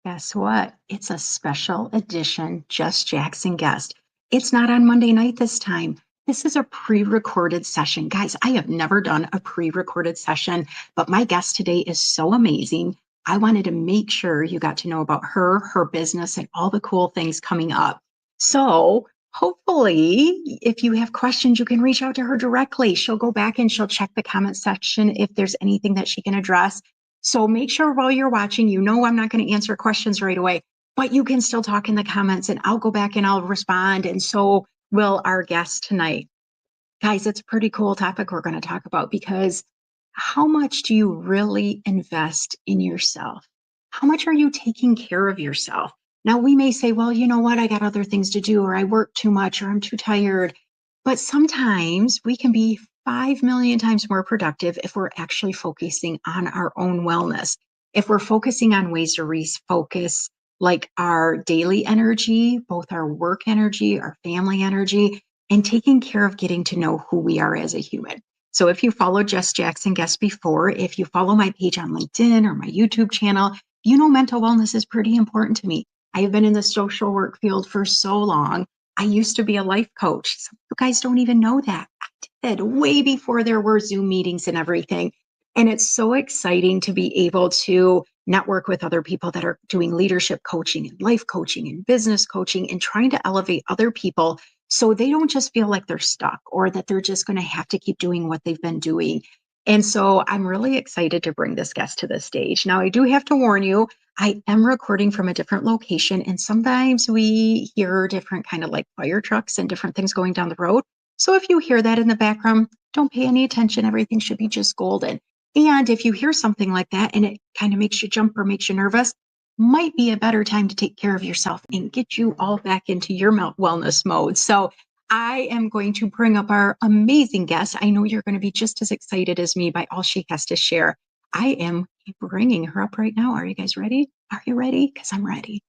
Guess what? It's a special edition Just Jackson guest. It's not on Monday night this time. This is a pre recorded session. Guys, I have never done a pre recorded session, but my guest today is so amazing. I wanted to make sure you got to know about her, her business, and all the cool things coming up. So, hopefully, if you have questions, you can reach out to her directly. She'll go back and she'll check the comment section if there's anything that she can address. So make sure while you're watching, I'm not going to answer questions right away, but you can still talk in the comments and I'll go back and I'll respond. And so will our guest tonight. Guys, it's a pretty cool topic we're going to talk about because how much do you really invest in yourself? How much are you taking care of yourself? Now, we may say, well, you know what? I got other things to do, or I work too much, or I'm too tired. But sometimes we can be 5 million times more productive if we're actually focusing on our own wellness. If we're focusing on ways to refocus, like our daily energy, both our work energy, our family energy, and taking care of getting to know who we are as a human. So if you followed Jess Jackson Guest before, if you follow my page on LinkedIn or my YouTube channel, you know mental wellness is pretty important to me. I have been in the social work field for so long. I used to be a life coach. Some you guys don't even know that. I did way before there were Zoom meetings and everything. And it's so exciting to be able to network with other people that are doing leadership coaching and life coaching and business coaching and trying to elevate other people so they don't just feel like they're stuck or that they're just going to have to keep doing what they've been doing. And so I'm really excited to bring this guest to the stage. Now, I do have to warn you, I am recording from a different location, and sometimes we hear different kind of like fire trucks and different things going down the road. So if you hear that in the background, don't pay any attention. Everything should be just golden. And if you hear something like that and it kind of makes you jump or makes you nervous, might be a better time to take care of yourself and get you all back into your wellness mode. So I am going to bring up our amazing guest. I know you're going to be just as excited as me by all she has to share. I am bringing her up right now. Are you guys ready? Are you ready? Because I'm ready.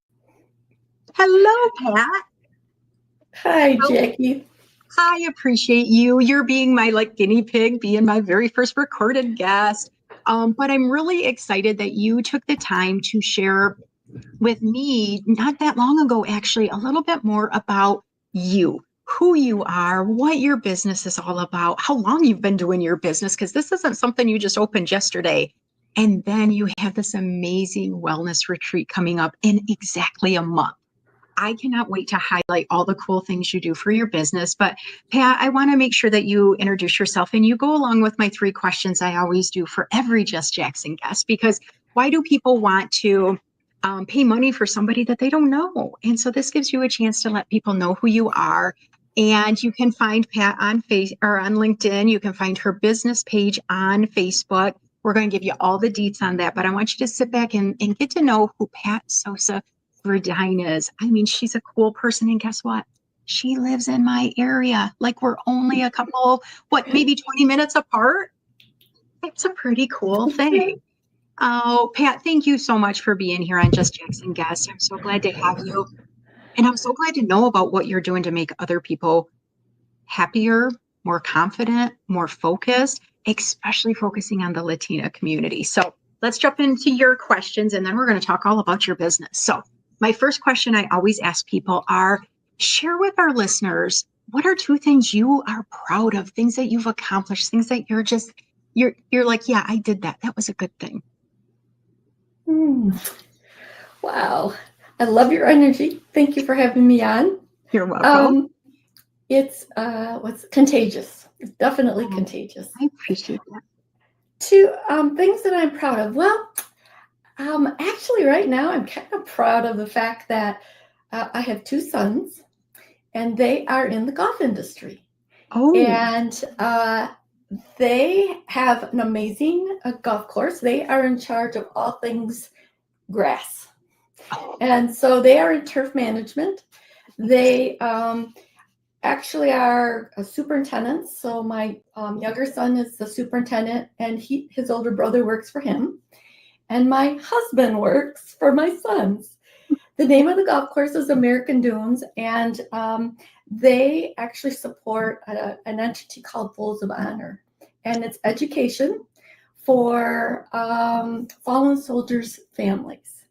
Hello, Pat. Hi, Jackie. I appreciate you. You're being my guinea pig, being my very first recorded guest. But I'm really excited that you took the time to share with me not that long ago, actually, a little bit more about you, who you are, what your business is all about, how long you've been doing your business, because this isn't something you just opened yesterday. And then you have this amazing wellness retreat coming up in exactly a month. I cannot wait to highlight all the cool things you do for your business. But Pat, I want to make sure that you introduce yourself and you go along with my 3 questions I always do for every Just Jackson guest, because why do people want to pay money for somebody that they don't know? And so this gives you a chance to let people know who you are. And you can find Pat on on LinkedIn. You can find her business page on Facebook. We're going to give you all the deets on that, but I want you to sit back and get to know who Pat Sosa Verdine is. I mean, she's a cool person. And guess what? She lives in my area. Like we're only a couple, maybe 20 minutes apart. It's a pretty cool thing. Oh, Pat, thank you so much for being here on Just Jackson Guest. I'm so glad to have you. And I'm so glad to know about what you're doing to make other people happier, more confident, more focused, especially focusing on the Latina community. So let's jump into your questions and then we're going to talk all about your business. So my first question I always ask people are, share with our listeners, what are 2 things you are proud of, things that you've accomplished, things that you're like, yeah, I did that. That was a good thing. Wow. I love your energy. Thank you for having me on. You're welcome. It's what's contagious. It's definitely contagious. I appreciate that. 2 things that I'm proud of. Well, actually right now I'm kind of proud of the fact that I have 2 sons and they are in the golf industry. Oh. And they have an amazing golf course. They are in charge of all things grass. And so they are in turf management. They actually are a superintendent. So my younger son is the superintendent and his older brother works for him. And my husband works for my sons. The name of the golf course is American Dunes, and they actually support an entity called Bulls of Honor. And it's education for fallen soldiers' families.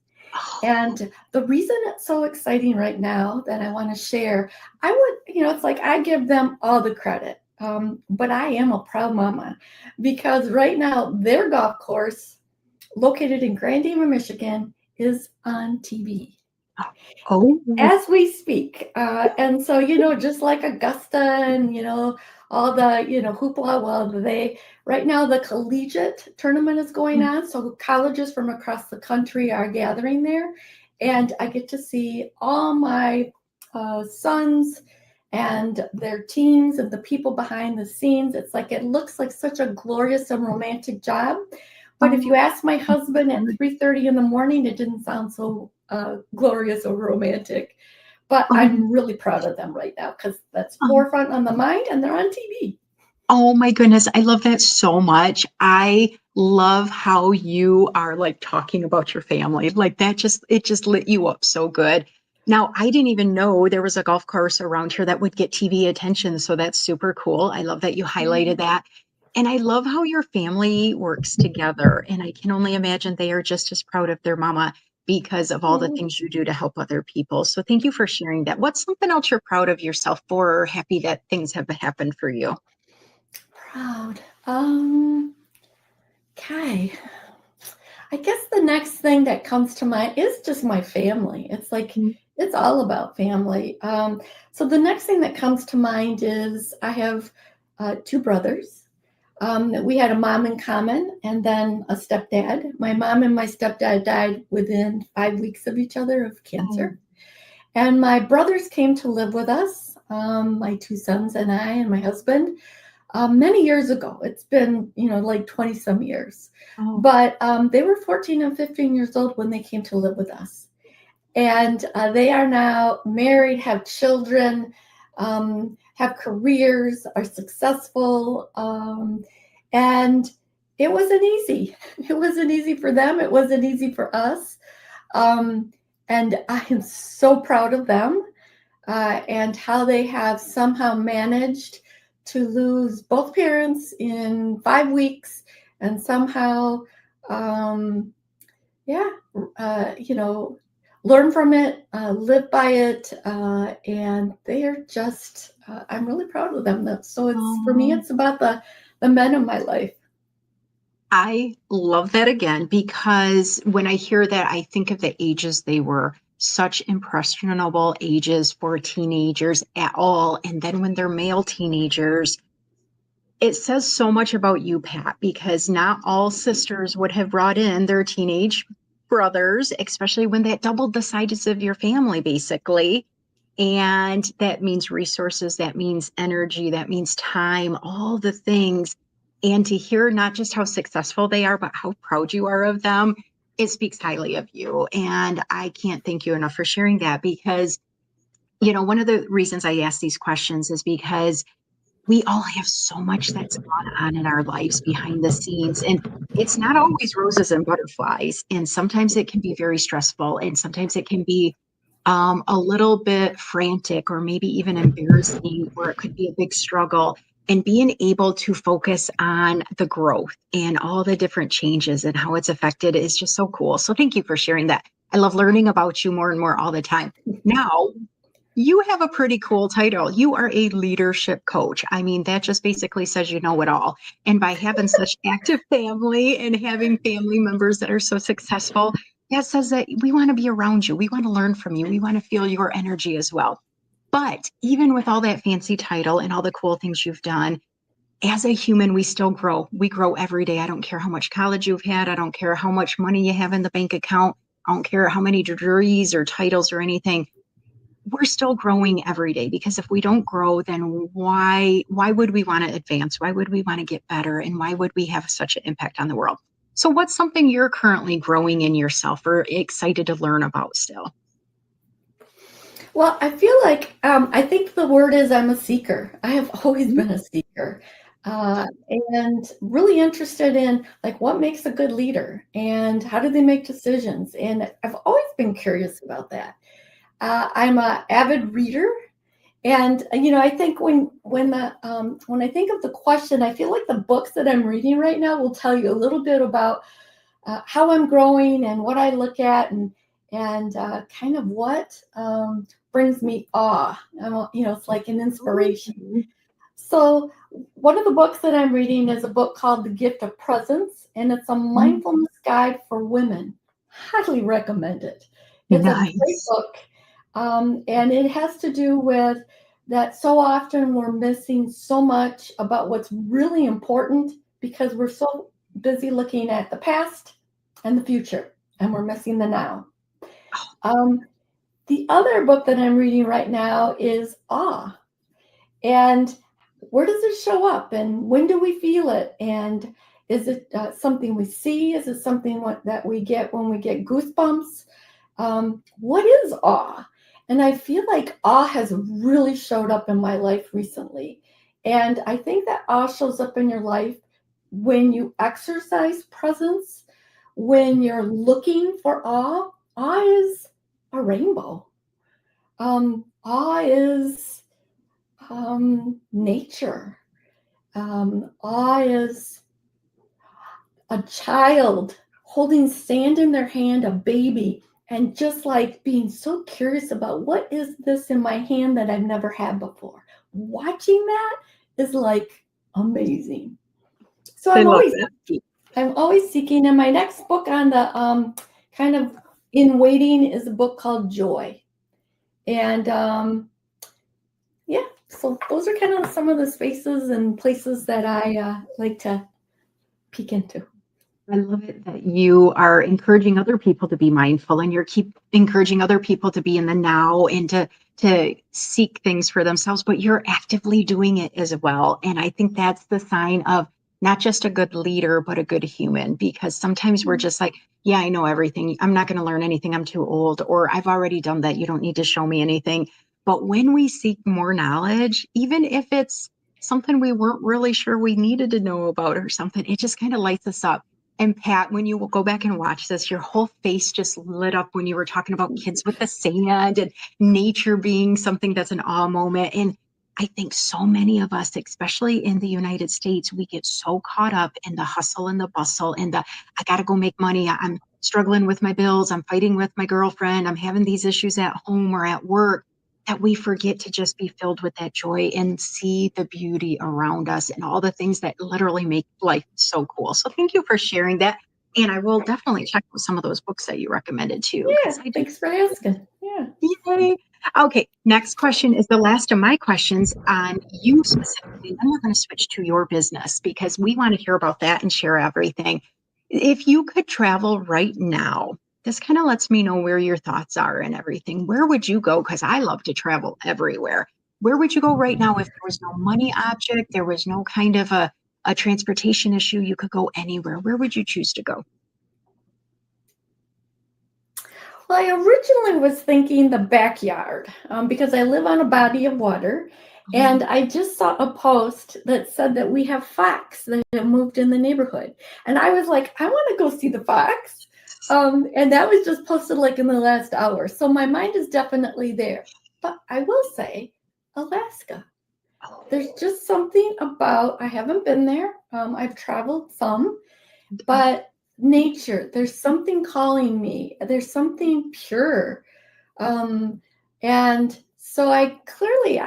And the reason it's so exciting right now that I want to share, I would, it's like I give them all the credit. But I am a proud mama because right now their golf course, located in Grand Haven, Michigan, is on TV Oh, as we speak. And so, just like Augusta and, all the, hoopla, well, right now the collegiate tournament is going on. So colleges from across the country are gathering there. And I get to see all my sons and their teams and the people behind the scenes. It's like, it looks like such a glorious and romantic job. But if you ask my husband at 3:30 in the morning, it didn't sound so glorious or romantic. But I'm really proud of them right now because that's forefront on the mind and they're on TV. oh my goodness, I love that so much. I love how you are like talking about your family. Like it just lit you up so good. Now, I didn't even know there was a golf course around here that would get TV attention. So that's super cool. I love that you highlighted that. And I love how your family works together. And I can only imagine they are just as proud of their mama because of all the things you do to help other people. So thank you for sharing that. What's something else you're proud of yourself for or happy that things have happened for you? Proud. Okay. I guess the next thing that comes to mind is just my family. It's like, it's all about family. So the next thing that comes to mind is I have two brothers. We had a mom in common and then a stepdad. My mom and my stepdad died within 5 weeks of each other of cancer. And my brothers came to live with us, my two sons and I and my husband, many years ago. It's been, like 20 some years. But they were 14 and 15 years old when they came to live with us. And they are now married, have children, have careers, are successful. And it wasn't easy. It wasn't easy for them. It wasn't easy for us. And I am so proud of them and how they have somehow managed to lose both parents in 5 weeks and somehow, learn from it, live by it. And they are just, I'm really proud of them. So for me, it's about the men of my life. I love that again because when I hear that, I think of the ages they were such impressionable ages for teenagers at all. And then when they're male teenagers, it says so much about you, Pat, because not all sisters would have brought in their teenage brothers, especially when that doubled the size of your family, basically. And that means resources, that means energy, that means time, all the things. And to hear not just how successful they are, but how proud you are of them, it speaks highly of you. And I can't thank you enough for sharing that because, one of the reasons I ask these questions is because we all have so much that's gone on in our lives behind the scenes. And it's not always roses and butterflies. And sometimes it can be very stressful. And sometimes it can be a little bit frantic or maybe even embarrassing, or it could be a big struggle. And being able to focus on the growth and all the different changes and how it's affected is just so cool. So thank you for sharing that. I love learning about you more and more all the time. Now, you have a pretty cool title. You are a leadership coach. I mean, that just basically says you know it all. And by having such active family and having family members that are so successful, that says that we want to be around you. We want to learn from you. We want to feel your energy as well. But even with all that fancy title and all the cool things you've done, as a human, we still grow. We grow every day. I don't care how much college you've had. I don't care how much money you have in the bank account. I don't care how many degrees or titles or anything. We're still growing every day, because if we don't grow, then why would we want to advance? Why would we want to get better? And why would we have such an impact on the world? So what's something you're currently growing in yourself or excited to learn about still? Well, I feel like I think the word is I'm a seeker. I have always been a seeker, and really interested in like what makes a good leader and how do they make decisions. And I've always been curious about that. I'm an avid reader, and I think when I think of the question, I feel like the books that I'm reading right now will tell you a little bit about how I'm growing and what I look at, and kind of what brings me awe. It's like an inspiration. Okay. So, one of the books that I'm reading is a book called The Gift of Presence, and it's a mindfulness guide for women. Highly recommend it. It's a great Nice. book, and it has to do with that so often we're missing so much about what's really important because we're so busy looking at the past and the future, and we're missing the now. Um, the other book that I'm reading right now is Awe. And where does it show up? And when do we feel it? And is it something we see? Is it something that we get when we get goosebumps? What is awe? And I feel like awe has really showed up in my life recently. And I think that awe shows up in your life when you exercise presence, when you're looking for awe. Awe is a rainbow. Awe is nature. Awe is a child holding sand in their hand, a baby, and just like being so curious about what is this in my hand that I've never had before. Watching that is like amazing. So I I'm love always that. seeking. I'm always seeking. And my next book on the kind of in waiting is a book called Joy. And yeah, so those are kind of some of the spaces and places that I like to peek into. I love it that you are encouraging other people to be mindful and you're keep encouraging other people to be in the now and to seek things for themselves, but you're actively doing it as well. And I think that's the sign of not just a good leader, but a good human, because sometimes we're just like, yeah, I know everything. I'm not going to learn anything. I'm too old, or I've already done that. You don't need to show me anything. But when we seek more knowledge, even if it's something we weren't really sure we needed to know about or something, it just kind of lights us up. And Pat, when you will go back and watch this, your whole face just lit up when you were talking about kids with the sand and nature being something that's an awe moment. And I think so many of us, especially in the United States, we get so caught up in the hustle and the bustle and I got to go make money. I'm struggling with my bills. I'm fighting with my girlfriend. I'm having these issues at home or at work that we forget to just be filled with that joy and see the beauty around us and all the things that literally make life so cool. So thank you for sharing that. And I will definitely check out some of those books that you recommended too, because Yeah, I do. thanks for asking. Yeah. Yay. Okay, next question is the last of my questions on you specifically. Then we're going to switch to your business because we want to hear about that and share everything. If you could travel right now, this kind of lets me know where your thoughts are and everything. Where would you go? Because I love to travel everywhere. Where would you go right now if there was no money object, there was no kind of a transportation issue, you could go anywhere? Where would you choose to go? Well, I originally was thinking the backyard because I live on a body of water. And Oh, I just saw a post that said that we have fox that have moved in the neighborhood. And I was like, I want to go see the fox. And that was just posted like in the last hour. So my mind is definitely there. But I will say, Alaska. There's just something about, I haven't been there. I've traveled some, but nature, there's something calling me. There's something pure. Um, and so I clearly,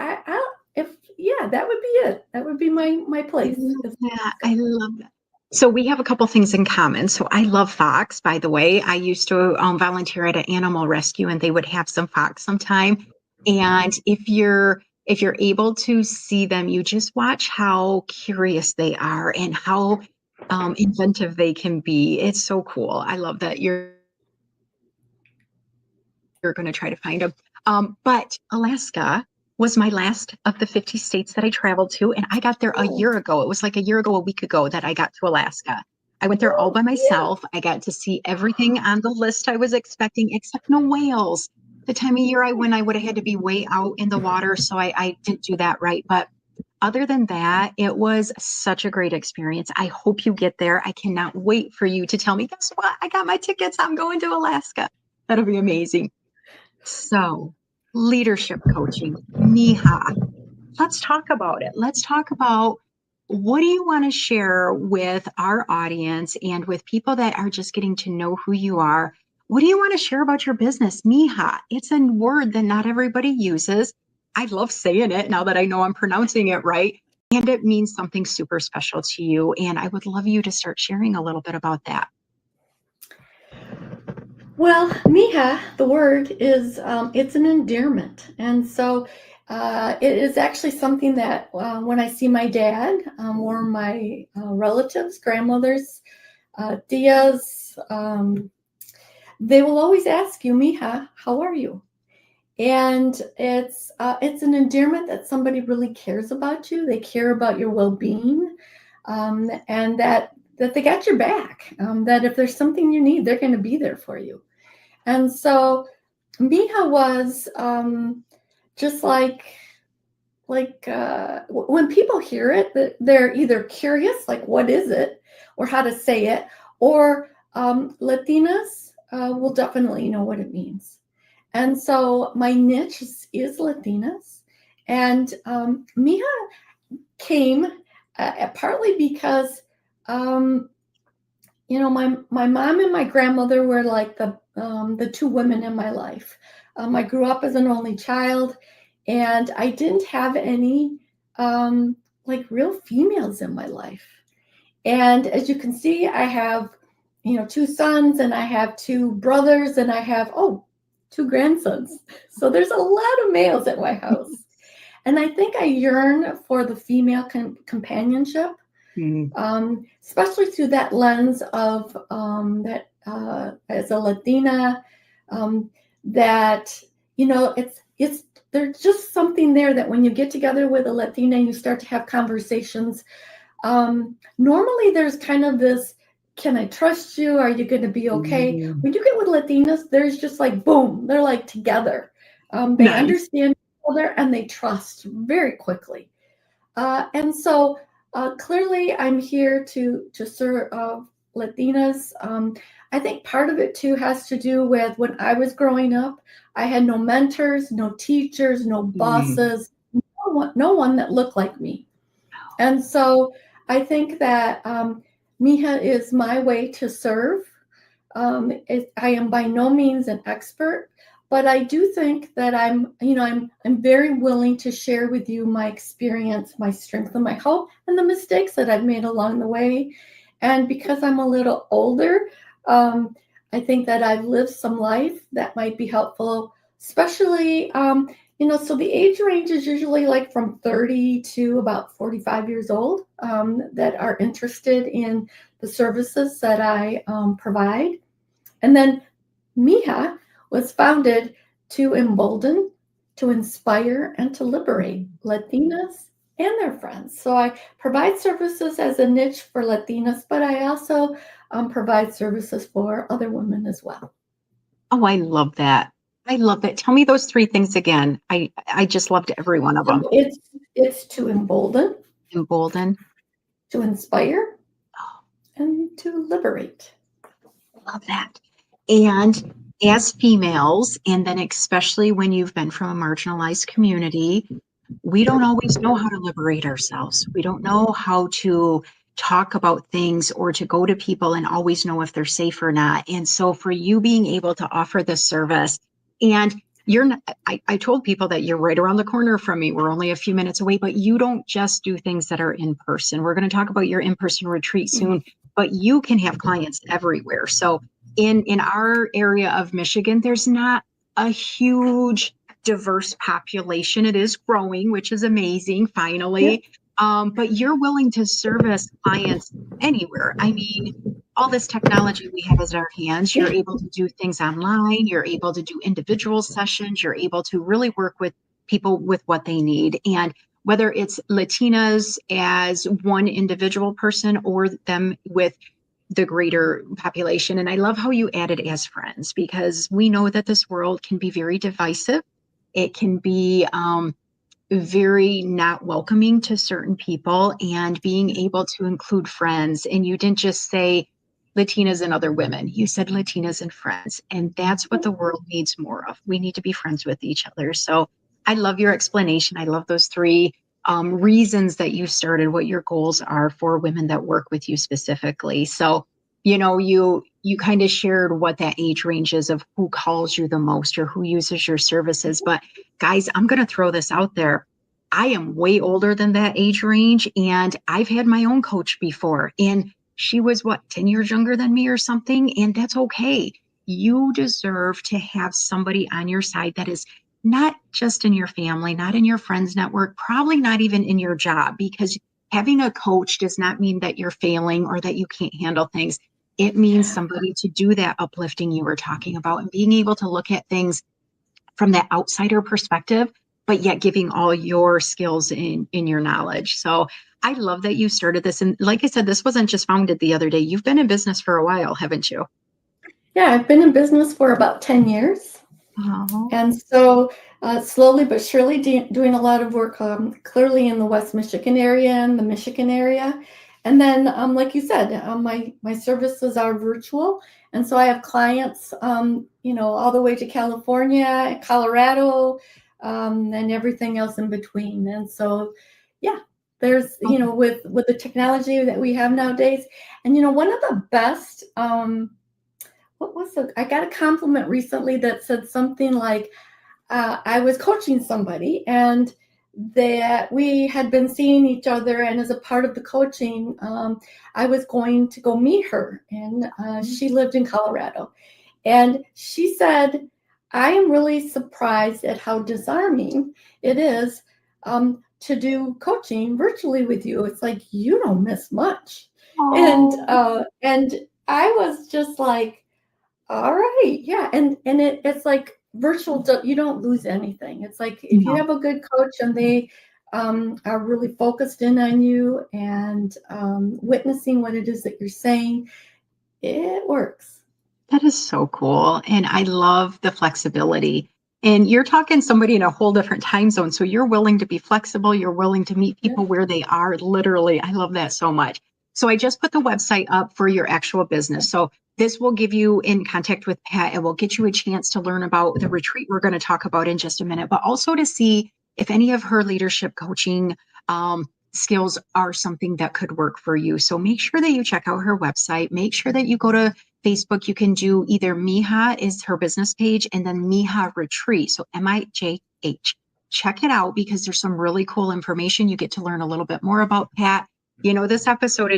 if, yeah, that would be it. That would be my I place. love that. I love that. So we have a couple things in common. So I love fox, by the way. I used to volunteer at an animal rescue and they would have some fox sometime. And if you're able to see them, you just watch how curious they are and how inventive they can be. It's so cool. I love that you're going to try to find them. But Alaska was my last of the 50 states that I traveled to. And I got there a Oh, year ago. It was like a year ago, a week ago that I got to Alaska. I went there all by yeah. myself. I got to see everything on the list I was expecting, except no whales. The time of year I went, I would have had to be way out in the water. So I didn't do that right. But other than that, it was such a great experience. I hope you get there. I cannot wait for you to tell me, guess what? I got my tickets. I'm going to Alaska. That'll be amazing. So, leadership coaching, Mija, let's talk about it. Let's talk about what do you want to share with our audience and with people that are just getting to know who you are? What do you want to share about your business? Mija. It's a word that not everybody uses. I love saying it now that I know I'm pronouncing it right. And it means something super special to you. And I would love you to start sharing a little bit about that. Well, Mija, the word is it's an endearment, and so it is actually something that when I see my dad or my relatives, grandmothers, tias, they will always ask you, Mija, how are you? And it's an endearment that somebody really cares about you. They care about your well-being, and that they got your back. That if there's something you need, they're going to be there for you. And so Mija was just when people hear it, they're either curious, like what is it, or how to say it, or Latinas will definitely know what it means. And so my niche is Latinas, and Mija came partly because my mom and my grandmother were like the two women in my life. I grew up as an only child, and I didn't have any like real females in my life. And as you can see, I have two sons, and I have two brothers, and I have two grandsons. So there's a lot of males at my house, and I think I yearn for the female companionship. Especially through that lens of that as a Latina, that it's there's just something there that when you get together with a Latina and you start to have conversations, normally there's kind of this, can I trust you? Are you going to be okay? When you get with Latinas, there's just like, boom, they're like together. They understand each other and they trust very quickly. And so clearly I'm here to serve Latinas. I think part of it too has to do with when I was growing up, I had no mentors, no teachers, no bosses, no one that looked like me. And so I think that Mija is my way to serve. I am by no means an expert, but I do think that I'm very willing to share with you my experience, my strength, and my hope, and the mistakes that I've made along the way. And because I'm a little older, I think that I've lived some life that might be helpful, especially, so the age range is usually like from 30 to about 45 years old that are interested in the services that I provide. And then Mija was founded to embolden, to inspire, and to liberate Latinas and their friends. So I provide services as a niche for Latinas, but I also provide services for other women as well. Oh, I love that. I love that. Tell me those three things again. I just loved every one of them. It's to embolden, to inspire, and to liberate. Love that. And as females, and then especially when you've been from a marginalized community, we don't always know how to liberate ourselves. We don't know how to talk about things or to go to people and always know if they're safe or not. And so for you being able to offer this service, and you're not, I told people that you're right around the corner from me. We're only a few minutes away, but you don't just do things that are in person. We're going to talk about your in-person retreat soon, but you can have clients everywhere. So in our area of Michigan, there's not a huge diverse population. It is growing, which is amazing, finally. But you're willing to service clients anywhere. I mean, all this technology we have at our hands, you're able to do things online, you're able to do individual sessions, you're able to really work with people with what they need. And whether it's Latinas as one individual person or them with the greater population. And I love how you added as friends, because we know that this world can be very divisive. It can be very not welcoming to certain people, and being able to include friends. And you didn't just say Latinas and other women, you said Latinas and friends. And that's what the world needs more of. We need to be friends with each other. So I love your explanation. I love those three reasons that you started, what your goals are for women that work with you specifically. So You kind of shared what that age range is of who calls you the most or who uses your services. But guys, I'm going to throw this out there. I am way older than that age range, and I've had my own coach before, and she was what, 10 years younger than me or something, and that's okay. You deserve to have somebody on your side that is not just in your family, not in your friends network, probably not even in your job, because having a coach does not mean that you're failing or that you can't handle things. It means somebody to do that uplifting you were talking about and being able to look at things from that outsider perspective, but yet giving all your skills in your knowledge. So I love that you started this. And like I said, this wasn't just founded the other day. You've been in business for a while, haven't you? Yeah, I've been in business for about 10 years. Oh, And so slowly but surely doing a lot of work clearly in the West Michigan area and the Michigan area. And then, like you said, my services are virtual. And so I have clients, all the way to California, Colorado, and everything else in between. And so, yeah, there's, with the technology that we have nowadays. And, one of the best, what was it? I got a compliment recently that said something like, I was coaching somebody and that we had been seeing each other. And as a part of the coaching, I was going to go meet her. And she lived in Colorado. And she said, I am really surprised at how disarming it is to do coaching virtually with you. It's like, you don't miss much. And I was just like, all right. Yeah. And it's like virtual, you don't lose anything. It's like if you no. have a good coach and they are really focused in on you and witnessing what it is that you're saying, it works. That is so cool. And I love the flexibility. And you're talking somebody in a whole different time zone. So you're willing to be flexible. You're willing to meet Yeah. people where they are, literally. I love that so much. So I just put the website up for your actual business. So this will give you in contact with Pat. It will get you a chance to learn about the retreat we're going to talk about in just a minute, but also to see if any of her leadership coaching skills are something that could work for you. So make sure that you check out her website. Make sure that you go to Facebook. You can do either Mija is her business page and then Mija Retreat. So MIJH. Check it out because there's some really cool information. You get to learn a little bit more about Pat. This episode,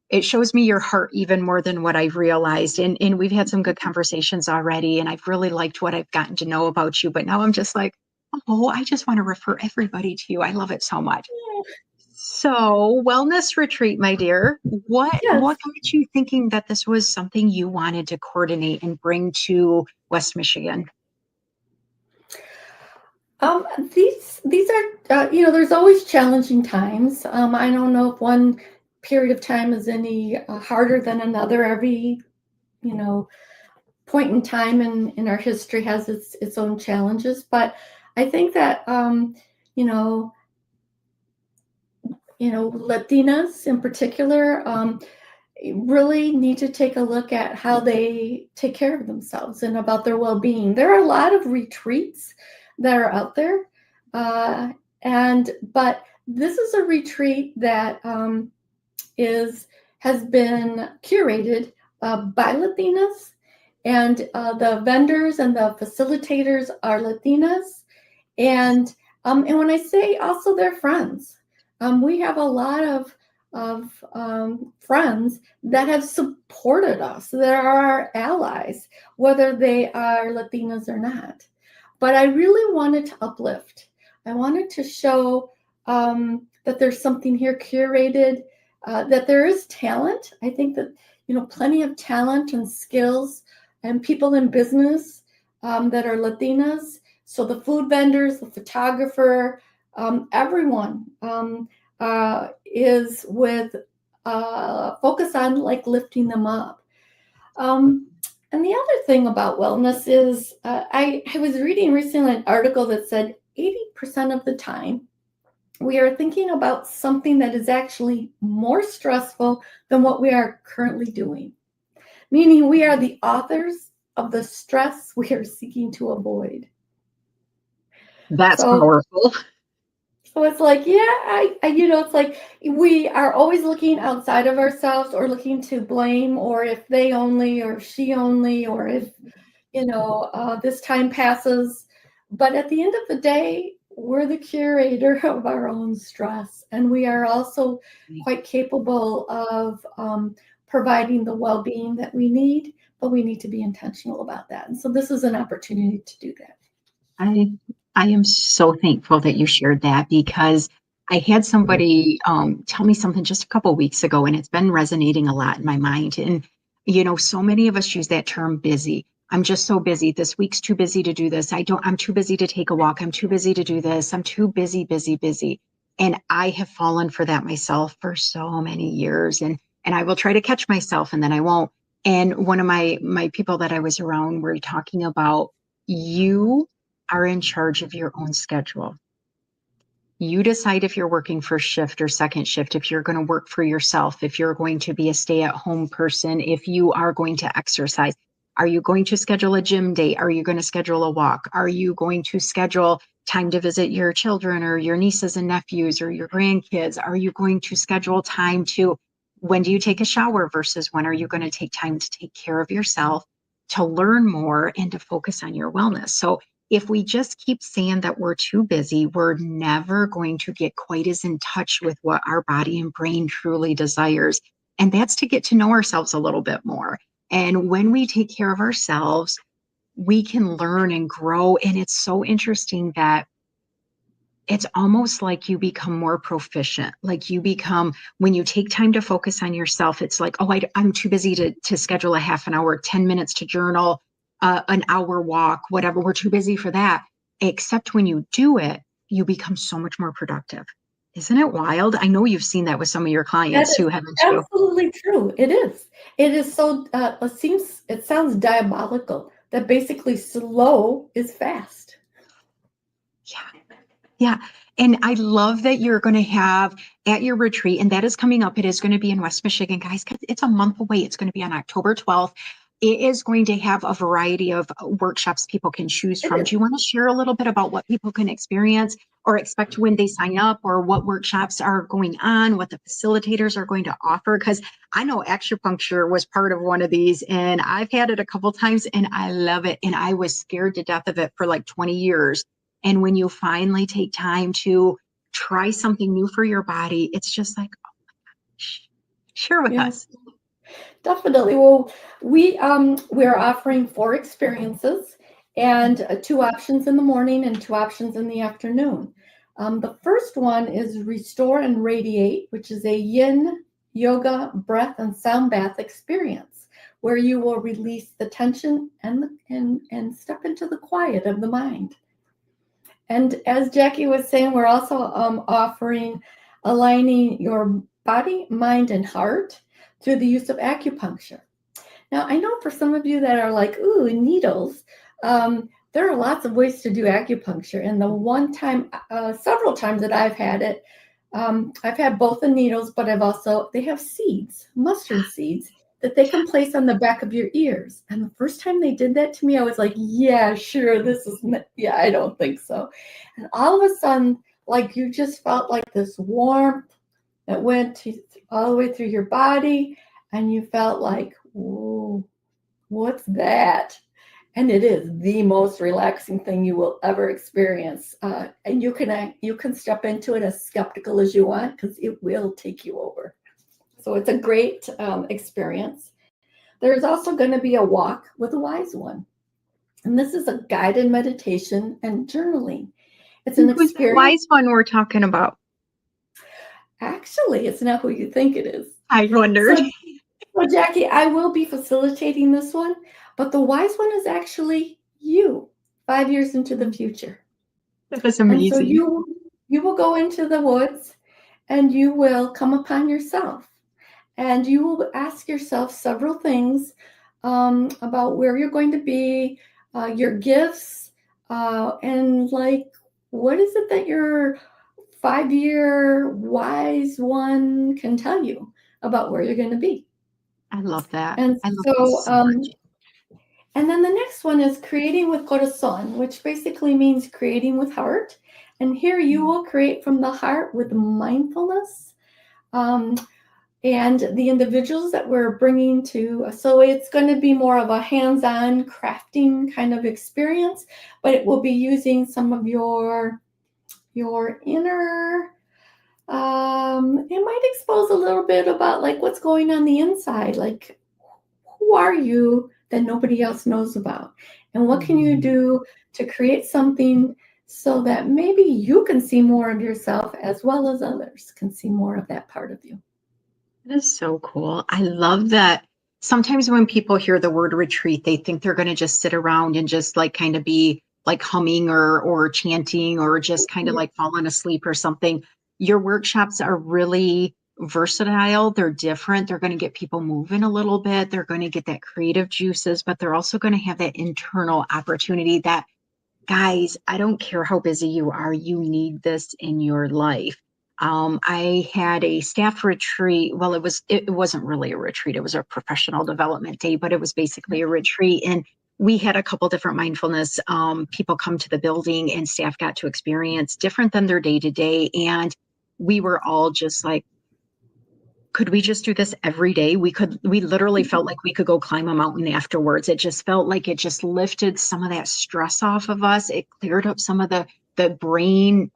it shows me your heart even more than what I've realized. And we've had some good conversations already. And I've really liked what I've gotten to know about you. But now I'm just like, oh, I just want to refer everybody to you. I love it so much. So, wellness retreat, my dear. What Yes. got you thinking that this was something you wanted to coordinate and bring to West Michigan? These are there's always challenging times. I don't know if one period of time is any harder than another. Every you know point in time in our history has its own challenges, but I think that Latinas in particular really need to take a look at how they take care of themselves and about their well-being. There are a lot of retreats that are out there, but this is a retreat that has been curated by Latinas, and the vendors and the facilitators are Latinas, and when I say also they're friends, we have a lot of friends that have supported us. They're our allies, whether they are Latinas or not. But I really wanted to uplift. I wanted to show that there's something here curated, that there is talent. I think that plenty of talent and skills and people in business that are Latinas. So the food vendors, the photographer, everyone is with focus on like lifting them up. And the other thing about wellness is I was reading recently an article that said 80% of the time we are thinking about something that is actually more stressful than what we are currently doing, meaning we are the authors of the stress we are seeking to avoid. That's So powerful. So it's like, yeah, it's like we are always looking outside of ourselves or looking to blame, or if they only, or she only, or if, this time passes. But at the end of the day, we're the curator of our own stress. And we are also quite capable of providing the well being that we need, but we need to be intentional about that. And so this is an opportunity to do that. I I am so thankful that you shared that because I had somebody tell me something just a couple weeks ago, and it's been resonating a lot in my mind. And so many of us use that term busy. I'm just so busy. This week's too busy to do this. I'm too busy to take a walk. I'm too busy to do this. I'm too busy, busy, busy. And I have fallen for that myself for so many years. And I will try to catch myself and then I won't. And one of my people that I was around were talking about you are in charge of your own schedule. You decide if you're working first shift or second shift, if you're going to work for yourself, if you're going to be a stay at home person, if you are going to exercise. Are you going to schedule a gym date? Are you going to schedule a walk? Are you going to schedule time to visit your children or your nieces and nephews or your grandkids? Are you going to schedule time to when do you take a shower versus when are you going to take time to take care of yourself, to learn more and to focus on your wellness? So if we just keep saying that we're too busy, we're never going to get quite as in touch with what our body and brain truly desires. And that's to get to know ourselves a little bit more. And when we take care of ourselves, we can learn and grow. And it's so interesting that it's almost like you become more proficient. Like you become, when you take time to focus on yourself, it's like, oh, I'm too busy to schedule a half an hour, 10 minutes to journal, an hour walk, whatever. We're too busy for that. Except when you do it, you become so much more productive. Isn't it wild? I know you've seen that with some of your That clients is too, haven't you? absolutely true. It is. It is so, it sounds diabolical that basically slow is fast. Yeah. Yeah. And I love that you're going to have at your retreat, and that is coming up. It is going to be in West Michigan, guys, because it's a month away. It's going to be on October 12th. It is going to have a variety of workshops people can choose It from. is. Do you want to share a little bit about what people can experience or expect when they sign up, or what workshops are going on, what the facilitators are going to offer? Because I know acupuncture was part of one of these, and I've had it a couple times, and I love it. And I was scared to death of it for like 20 years. And when you finally take time to try something new for your body, it's just like, share with Yeah. us. Definitely. Well, we're offering 4 experiences and 2 options in the morning and 2 options in the afternoon. The first one is Restore and Radiate, which is a yin yoga, breath, and sound bath experience where you will release the tension and step into the quiet of the mind. And as Jackie was saying, we're also offering aligning your body, mind, and heart through the use of acupuncture. Now, I know for some of you that are like, ooh, needles, there are lots of ways to do acupuncture. And the one time, several times that I've had it, I've had both the needles, but they have seeds, mustard seeds, that they can place on the back of your ears. And the first time they did that to me, I was like, yeah, sure, yeah, I don't think so. And all of a sudden, like you just felt like this warmth that all the way through your body. And you felt like, whoa, what's that? And it is the most relaxing thing you will ever experience. And you can step into it as skeptical as you want because it will take you over. So it's a great experience. There's also going to be a walk with a wise one. And this is a guided meditation and journaling. It's an Who's that experience. wise one we're talking about? Actually, it's not who you think it is. I wondered. So, well, Jackie, I will be facilitating this one, but the wise one is actually you 5 years into the future. That was And so amazing. you will go into the woods and you will come upon yourself. And you will ask yourself several things about where you're going to be, your gifts, and like, what is it that your 5 year wise one can tell you about where you're going to be? I love that. And I love so, this so much. and then the next one is creating with corazon, which basically means creating with heart. And here you will create from the heart with mindfulness. And the individuals that we're bringing to, so it's going to be more of a hands-on crafting kind of experience, but it will be using some of your inner, it might expose a little bit about like what's going on the inside, like who are you that nobody else knows about, and what can you do to create something so that maybe you can see more of yourself as well as others can see more of that part of you. That is so cool. I love that. Sometimes when people hear the word retreat, they think they're going to just sit around and just like kind of be like humming or chanting or just kind of like falling asleep or something. Your workshops are really versatile. They're different. They're going to get people moving a little bit. They're going to get that creative juices, but they're also going to have that internal opportunity that, guys, I don't care how busy you are, you need this in your life. I had a staff retreat. Well, it wasn't really a retreat. It was a professional development day, but it was basically a retreat. And we had a couple different mindfulness people come to the building, and staff got to experience different than their day to day. And we were all just like, could we just do this every day? We literally felt like we could go climb a mountain afterwards. It just felt like it just lifted some of that stress off of us. It cleared up some of the brain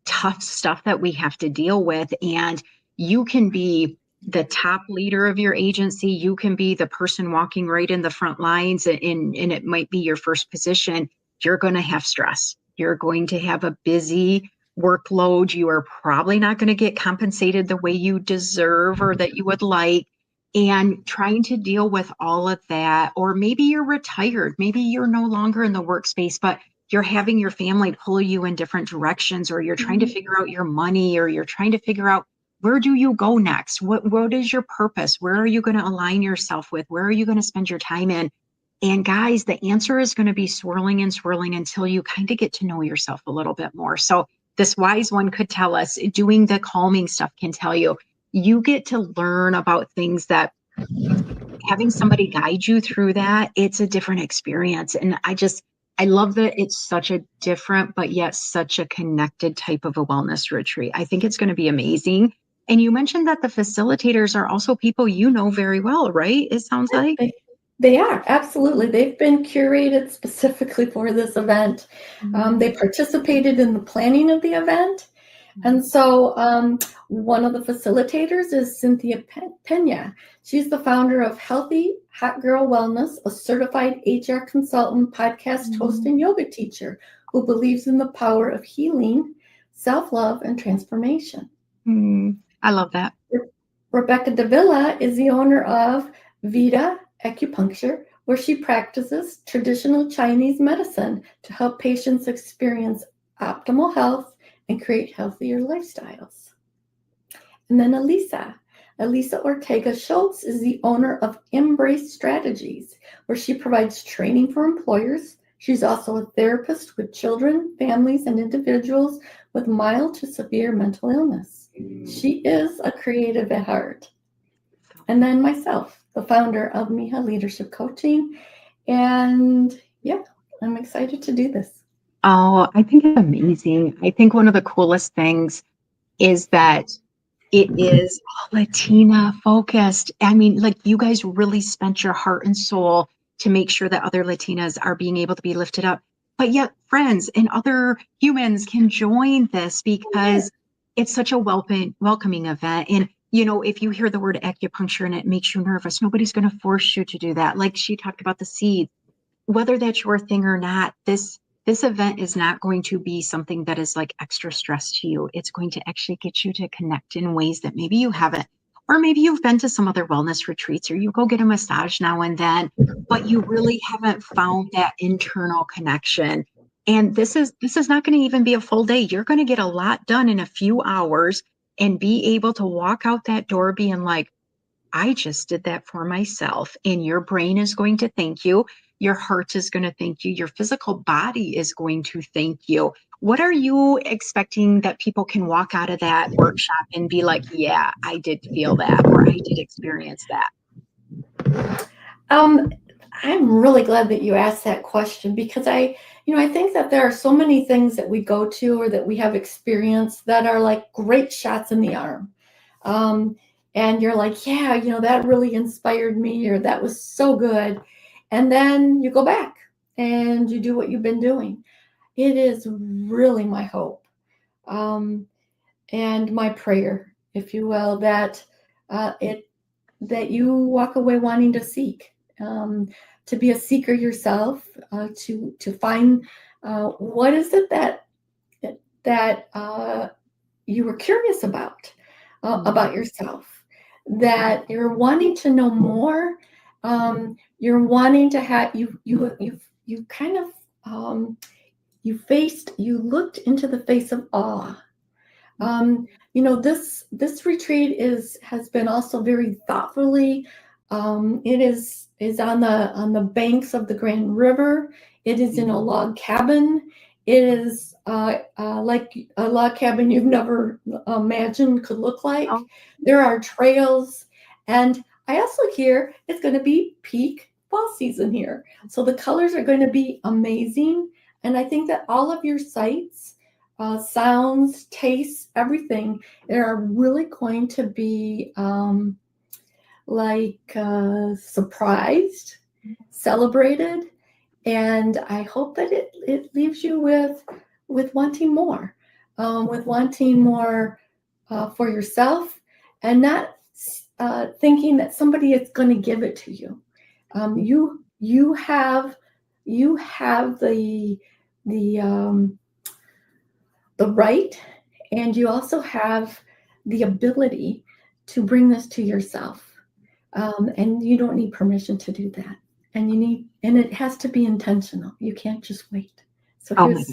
tough stuff that we have to deal with. And you can be the top leader of your agency. You can be the person walking right in the front lines, and it might be your first position. You're going to have stress. You're going to have a busy workload. You are probably not going to get compensated the way you deserve or that you would like. And trying to deal with all of that, or maybe you're retired, maybe you're no longer in the workspace, but you're having your family pull you in different directions, or you're trying to figure out your money, or you're trying to figure out where do you go next? What is your purpose? Where are you going to align yourself with? Where are you going to spend your time in? And guys, the answer is going to be swirling and swirling until you kind of get to know yourself a little bit more. So this wise one could tell us, doing the calming stuff can tell you, you get to learn about things that having somebody guide you through that, it's a different experience. And I love that it's such a different, but yet such a connected type of a wellness retreat. I think it's going to be amazing. And you mentioned that the facilitators are also people you know very well, right? It sounds like. They are, absolutely. They've been curated specifically for this event. They participated in the planning of the event. And so one of the facilitators is Cynthia Pena. She's the founder of Healthy Hot Girl Wellness, a certified HR consultant, podcast host, and yoga teacher who believes in the power of healing, self-love, and transformation. I love that. Rebecca Davila is the owner of Vita Acupuncture, where she practices traditional Chinese medicine to help patients experience optimal health and create healthier lifestyles. And then Elisa Ortega Schultz is the owner of Embrace Strategies, where she provides training for employers. She's also a therapist with children, families, and individuals with mild to severe mental illness. She is a creative at heart. And then myself, the founder of Mija Leadership Coaching. And yeah, I'm excited to do this. Oh, I think it's amazing. I think one of the coolest things is that it is Latina focused. I mean, like, you guys really spent your heart and soul to make sure that other Latinas are being able to be lifted up. But yet friends and other humans can join this because it's such a welcoming event. And, you know, if you hear the word acupuncture and it makes you nervous, nobody's going to force you to do that. Like she talked about the seeds, whether that's your thing or not, this event is not going to be something that is like extra stress to you. It's going to actually get you to connect in ways that maybe you haven't, or maybe you've been to some other wellness retreats, or you go get a massage now and then, but you really haven't found that internal connection. And this is not going to even be a full day. You're going to get a lot done in a few hours and be able to walk out that door being like, I just did that for myself. And your brain is going to thank you. Your heart is going to thank you. Your physical body is going to thank you. What are you expecting that people can walk out of that workshop and be like, yeah, I did feel that, or I did experience that? I'm really glad that you asked that question because I think that there are so many things that we go to or that we have experienced that are like great shots in the arm. Um, and you're like, yeah, that really inspired me or that was so good. And then you go back and you do what you've been doing. It is really my hope, um, and my prayer, if you will, that it that you walk away wanting to seek, to be a seeker yourself, to find what is it that you were curious about yourself, that you're wanting to know more. You're wanting to have you kind of you looked into the face of awe. This retreat has been also very thoughtfully. It is on the banks of the Grand River. It is in a log cabin. It is like a log cabin you've never imagined could look like. Oh, There are trails, and I also hear it's going to be peak fall season here, so the colors are going to be amazing. And I think that all of your sites, sounds, tastes, everything, are really going to be surprised, celebrated, and I hope that it leaves you with wanting more, with wanting more for yourself, and not thinking that somebody is going to give it to you. You have the the right, and you also have the ability to bring this to yourself, and you don't need permission to do that, and it has to be intentional. You can't just wait. So oh my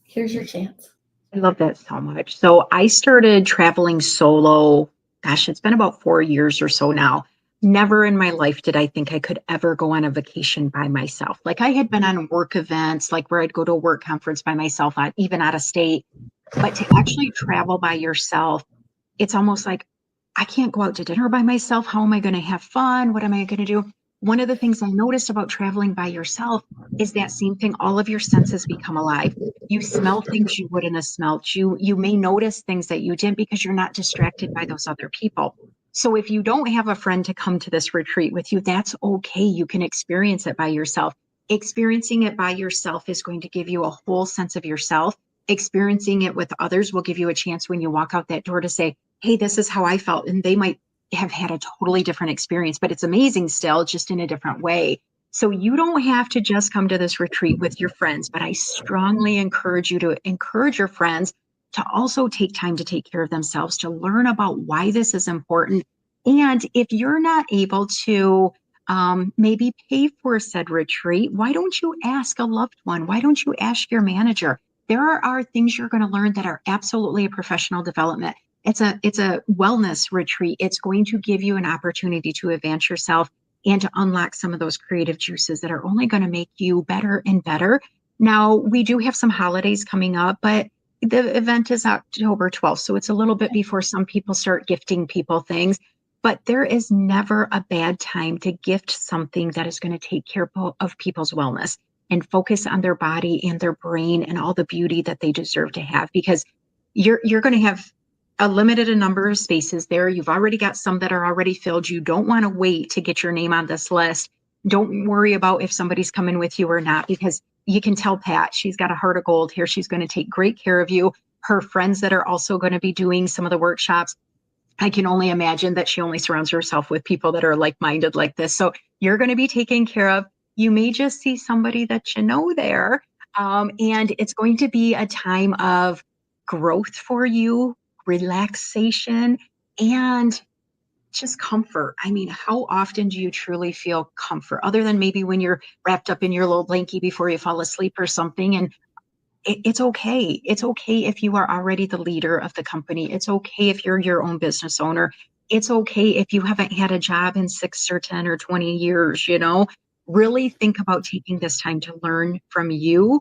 here's your chance. I love that so much. So I started traveling solo. Gosh, it's been about 4 years or so now. Never in my life did I think I could ever go on a vacation by myself. Like I had been on work events, like where I'd go to a work conference by myself, even out of state. But to actually travel by yourself, it's almost like I can't go out to dinner by myself. How am I going to have fun? What am I going to do? One of the things I noticed about traveling by yourself is that same thing. All of your senses become alive. You smell things you wouldn't have smelled. You may notice things that you didn't because you're not distracted by those other people. So if you don't have a friend to come to this retreat with you, that's okay. You can experience it by yourself. Experiencing it by yourself is going to give you a whole sense of yourself. Experiencing it with others will give you a chance when you walk out that door to say, hey, this is how I felt. And they might have had a totally different experience, but it's amazing still, just in a different way. So you don't have to just come to this retreat with your friends, but I strongly encourage you to encourage your friends to also take time to take care of themselves, to learn about why this is important. And if you're not able to maybe pay for said retreat, why don't you ask a loved one? Why don't you ask your manager? There are things you're going to learn that are absolutely a professional development. It's a wellness retreat. It's going to give you an opportunity to advance yourself and to unlock some of those creative juices that are only going to make you better and better. Now, we do have some holidays coming up, but the event is October 12th, so it's a little bit before some people start gifting people things. But there is never a bad time to gift something that is going to take care of people's wellness and focus on their body and their brain and all the beauty that they deserve to have, because you're going to have a limited number of spaces there. You've already got some that are already filled. You don't want to wait to get your name on this list. Don't worry about if somebody's coming with you or not, because you can tell Pat, she's got a heart of gold here. She's going to take great care of you. Her friends that are also going to be doing some of the workshops, I can only imagine that she only surrounds herself with people that are like-minded like this. So you're going to be taken care of. You may just see somebody that you know there. And it's going to be a time of growth for you, relaxation, and just comfort. I mean, how often do you truly feel comfort other than maybe when you're wrapped up in your little blankie before you fall asleep or something? And it's okay. It's okay if you are already the leader of the company. It's okay if you're your own business owner. It's okay if you haven't had a job in 6 or 10 or 20 years. Really think about taking this time to learn from you,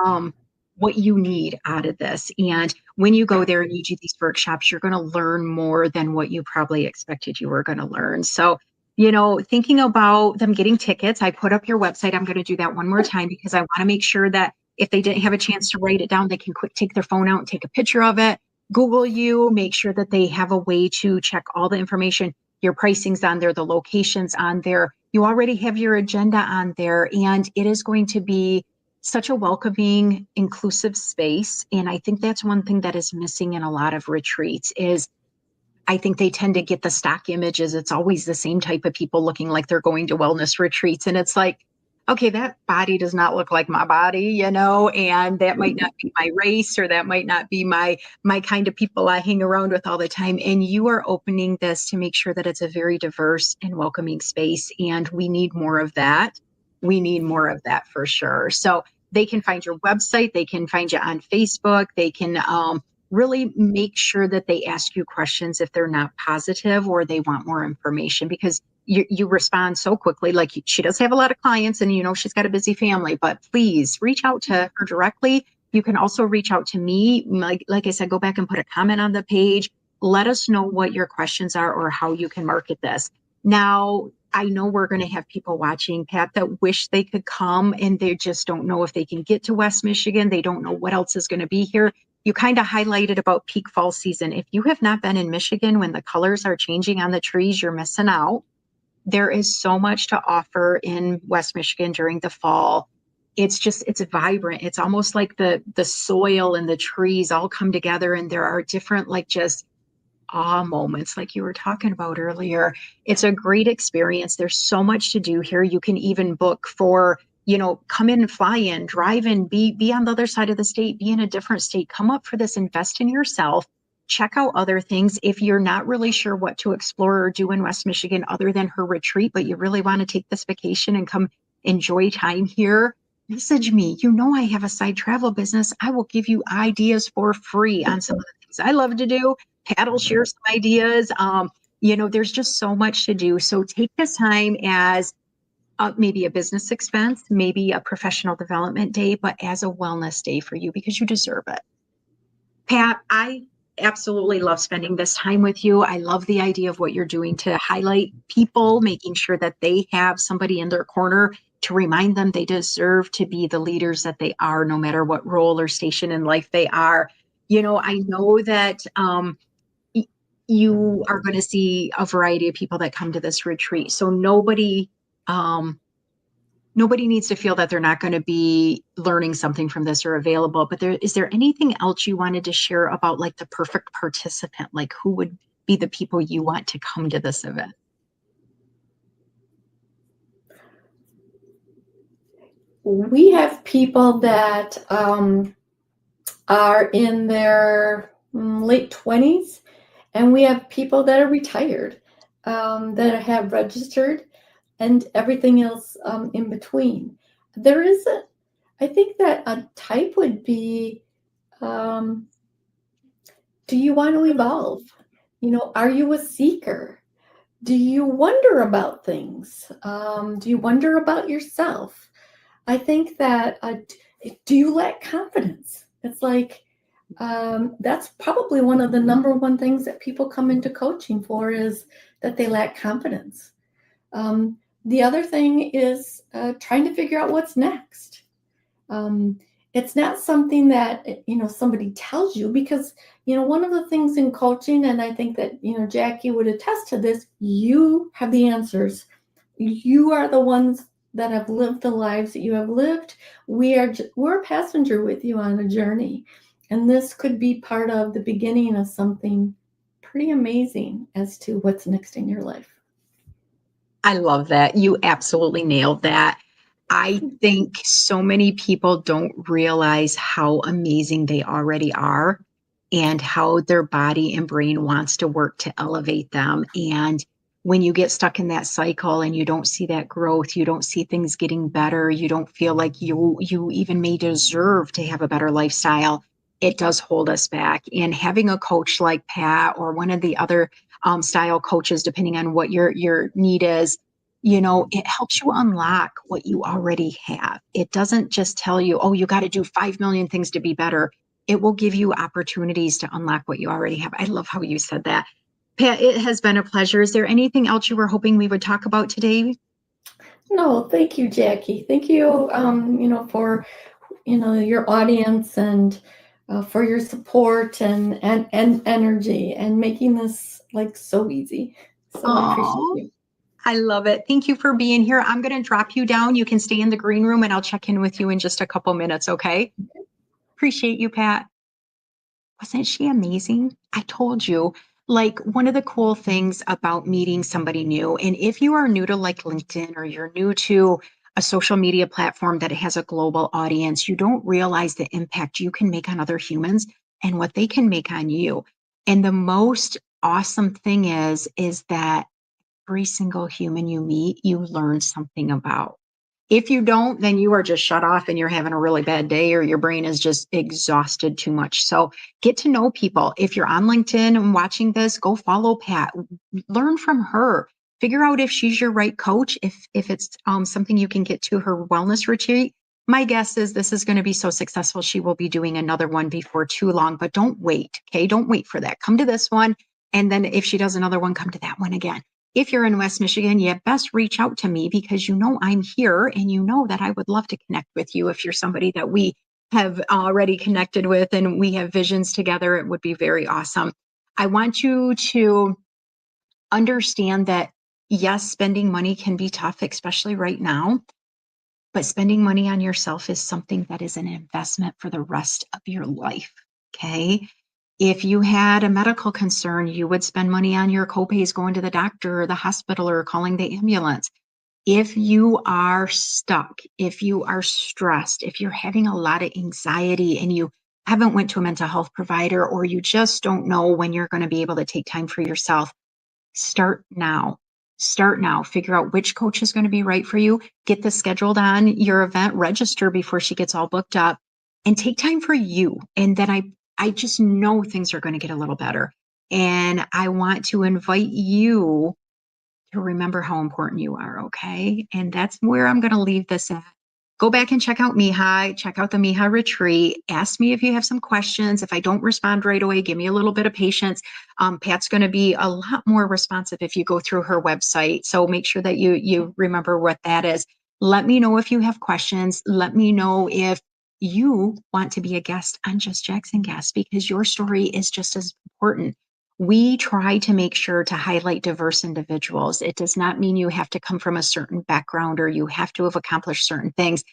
um, what you need out of this. And when you go there and you do these workshops, you're going to learn more than what you probably expected you were going to learn. So thinking about them getting tickets. I put up your website. I'm going to do that one more time because I want to make sure that if they didn't have a chance to write it down, they can quick take their phone out and take a picture of it, Google you, make sure that they have a way to check all the information. Your pricing's on there, the location's on there. You already have your agenda on there, and it is going to be such a welcoming, inclusive space. And I think that's one thing that is missing in a lot of retreats is I think they tend to get the stock images. It's always the same type of people looking like they're going to wellness retreats. And it's like, okay, that body does not look like my body, and that might not be my race, or that might not be my kind of people I hang around with all the time. And you are opening this to make sure that it's a very diverse and welcoming space. And we need more of that. We need more of that for sure. So they can find your website. They can find you on Facebook. They can really make sure that they ask you questions if they're not positive or they want more information, because you respond so quickly. Like, she does have a lot of clients and she's got a busy family, but please reach out to her directly. You can also reach out to me. Like I said, go back and put a comment on the page. Let us know what your questions are or how you can market this. Now, I know we're going to have people watching, Pat, that wish they could come and they just don't know if they can get to West Michigan. They don't know what else is going to be here. You kind of highlighted about peak fall season. If you have not been in Michigan when the colors are changing on the trees, you're missing out. There is so much to offer in West Michigan during the fall. It's vibrant. It's almost like the soil and the trees all come together, and there are different just awe moments like you were talking about earlier. It's a great experience. There's so much to do here. You can even book for come in and fly in, drive in, be on the other side of the state, be in a different state, come up for this, invest in yourself, check out other things. If you're not really sure what to explore or do in West Michigan other than her retreat, but you really want to take this vacation and come enjoy time here, message me. I have a side travel business. I will give you ideas for free on some of the things I love to do. Pat will share some ideas. There's just so much to do. So take this time as maybe a business expense, maybe a professional development day, but as a wellness day for you because you deserve it. Pat, I absolutely love spending this time with you. I love the idea of what you're doing to highlight people, making sure that they have somebody in their corner to remind them they deserve to be the leaders that they are, no matter what role or station in life they are. I know that you are going to see a variety of people that come to this retreat. So nobody needs to feel that they're not going to be learning something from this or available. But is there anything else you wanted to share about the perfect participant? Like, who would be the people you want to come to this event? We have people that are in their late 20s, and we have people that are retired, that have registered, and everything else in between. I think that a type would be, do you want to evolve? Are you a seeker? Do you wonder about things? Do you wonder about yourself? I think that, do you lack confidence? It's like, that's probably one of the number one things that people come into coaching for, is that they lack confidence. The other thing is trying to figure out what's next. It's not something that, somebody tells you, because, one of the things in coaching, and I think that, Jackie would attest to this, you have the answers. You are the ones that have lived the lives that you have lived. We're a passenger with you on a journey. And this could be part of the beginning of something pretty amazing as to what's next in your life. I love that. You absolutely nailed that. I think so many people don't realize how amazing they already are and how their body and brain wants to work to elevate them. And when you get stuck in that cycle and you don't see that growth, you don't see things getting better, you don't feel like you even may deserve to have a better lifestyle, it does hold us back. And having a coach like Pat or one of the other style coaches, depending on what your need is, it helps you unlock what you already have. It doesn't just tell you, oh, you got to do 5 million things to be better. It will give you opportunities to unlock what you already have. I love how you said that. Pat, it has been a pleasure. Is there anything else you were hoping we would talk about today? No, thank you, Jackie. Thank you, for your audience and for your support and energy and making this like so easy. So I appreciate Oh, you. I love it. Thank you for being here. I'm going to drop you down. You can stay in the green room and I'll check in with you in just a couple minutes. Okay. Appreciate you, Pat. Wasn't she amazing? I told you, like, one of the cool things about meeting somebody new, and if you are new to like LinkedIn or you're new to a social media platform that has a global audience, you don't realize the impact you can make on other humans and what they can make on you. And the most awesome thing is that every single human you meet, you learn something about. If you don't, then you are just shut off and you're having a really bad day or your brain is just exhausted too much. So get to know people. If you're on LinkedIn and watching this, go follow Pat. Learn from her. Figure out if she's your right coach, if it's something you can get to her wellness retreat. My guess is this is going to be so successful. She will be doing another one before too long, but don't wait. Okay. Don't wait for that. Come to this one. And then if she does another one, come to that one again. If you're in West Michigan, you best reach out to me because you know I'm here and you know that I would love to connect with you. If you're somebody that we have already connected with and we have visions together, it would be very awesome. I want you to understand that, yes, spending money can be tough, especially right now, but spending money on yourself is something that is an investment for the rest of your life. Okay. If you had a medical concern, you would spend money on your copays going to the doctor or the hospital or calling the ambulance. If you are stuck, if you are stressed, if you're having a lot of anxiety and you haven't went to a mental health provider or you just don't know when you're going to be able to take time for yourself, start now. Start now. Figure out which coach is going to be right for you. Get this scheduled on your event, register before she gets all booked up, and take time for you. And then I just know things are going to get a little better. And I want to invite you to remember how important you are, okay? And that's where I'm going to leave this at. Go back and check out Mija, check out the Mija retreat. Ask me if you have some questions. If I don't respond right away, give me a little bit of patience. Pat's going to be a lot more responsive if you go through her website. So make sure that you remember what that is. Let me know if you have questions. Let me know if you want to be a guest on Just Jackson Guest because your story is just as important. We try to make sure to highlight diverse individuals. It does not mean you have to come from a certain background or you have to have accomplished certain things.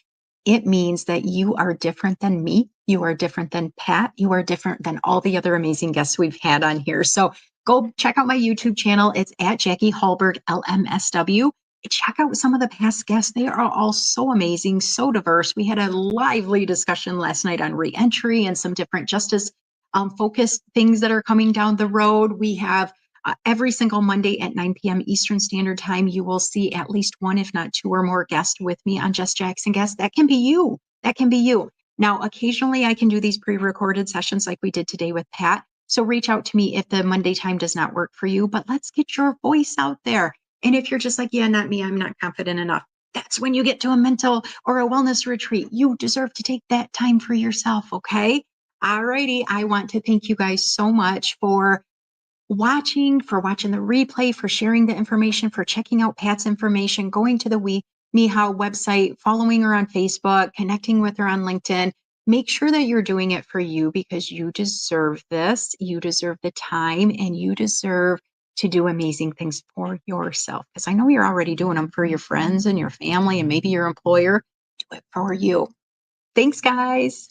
It means that you are different than me. You are different than Pat. You are different than all the other amazing guests we've had on here. So go check out my YouTube channel. It's at Jackie Hallberg, LMSW. Check out some of the past guests. They are all so amazing, so diverse. We had a lively discussion last night on reentry and some different justice focused things that are coming down the road. We have every single Monday at 9 p.m. Eastern Standard Time, you will see at least one, if not two or more guests with me on Just Jackson Guests. That can be you. That can be you. Now, occasionally I can do these pre-recorded sessions like we did today with Pat. So reach out to me if the Monday time does not work for you, but let's get your voice out there. And if you're just like, yeah, not me, I'm not confident enough. That's when you get to a mental or a wellness retreat. You deserve to take that time for yourself. Okay. All righty. I want to thank you guys so much for watching the replay, for sharing the information, for checking out Pat's information, going to the Mija website, following her on Facebook, connecting with her on LinkedIn. Make sure that you're doing it for you because you deserve this. You deserve the time and you deserve to do amazing things for yourself. Because I know you're already doing them for your friends and your family and maybe your employer. Do it for you. Thanks, guys.